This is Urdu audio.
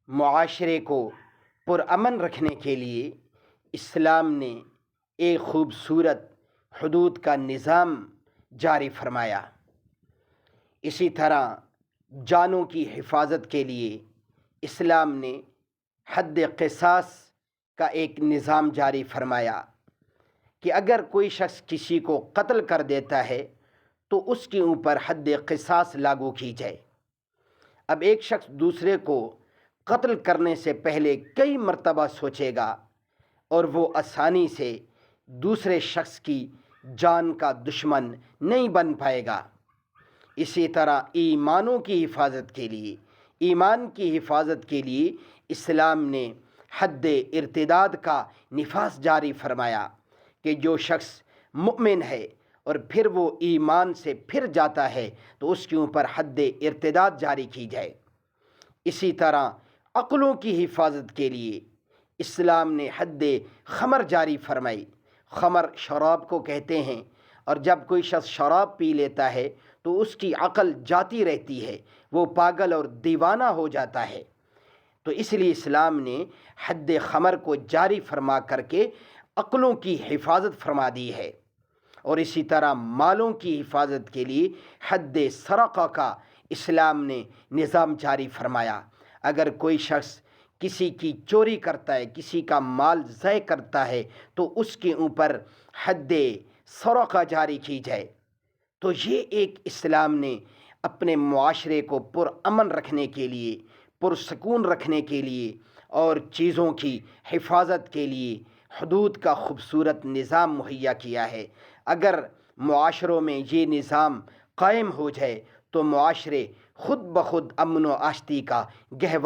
معاشرے کو پرامن رکھنے کے لیے اسلام نے ایک خوبصورت حدود کا نظام جاری فرمایا۔ اسی طرح جانوں کی حفاظت کے لیے اسلام نے حد قصاص کا ایک نظام جاری فرمایا کہ اگر کوئی شخص کسی کو قتل کر دیتا ہے تو اس کے اوپر حد قصاص لاگو کی جائے۔ اب ایک شخص دوسرے کو قتل کرنے سے پہلے کئی مرتبہ سوچے گا اور وہ آسانی سے دوسرے شخص کی جان کا دشمن نہیں بن پائے گا۔ اسی طرح ایمان کی حفاظت کے لیے اسلام نے حد ارتداد کا نفاذ جاری فرمایا کہ جو شخص مؤمن ہے اور پھر وہ ایمان سے پھر جاتا ہے تو اس کے اوپر حد ارتداد جاری کی جائے۔ اسی طرح عقلوں کی حفاظت کے لیے اسلام نے حد خمر جاری فرمائی۔ خمر شراب کو کہتے ہیں، اور جب کوئی شخص شراب پی لیتا ہے تو اس کی عقل جاتی رہتی ہے، وہ پاگل اور دیوانہ ہو جاتا ہے۔ تو اس لیے اسلام نے حد خمر کو جاری فرما کر کے عقلوں کی حفاظت فرما دی ہے۔ اور اسی طرح مالوں کی حفاظت کے لیے حد سرقہ کا اسلام نے نظام جاری فرمایا۔ اگر کوئی شخص کسی کی چوری کرتا ہے، کسی کا مال ضائع کرتا ہے تو اس کے اوپر حد سرقہ جاری کی جائے۔ تو یہ ایک اسلام نے اپنے معاشرے کو پرامن رکھنے کے لیے، پرسکون رکھنے کے لیے اور چیزوں کی حفاظت کے لیے حدود کا خوبصورت نظام مہیا کیا ہے۔ اگر معاشروں میں یہ نظام قائم ہو جائے تو معاشرے خود بخود امن و آشتی کا گہوارہ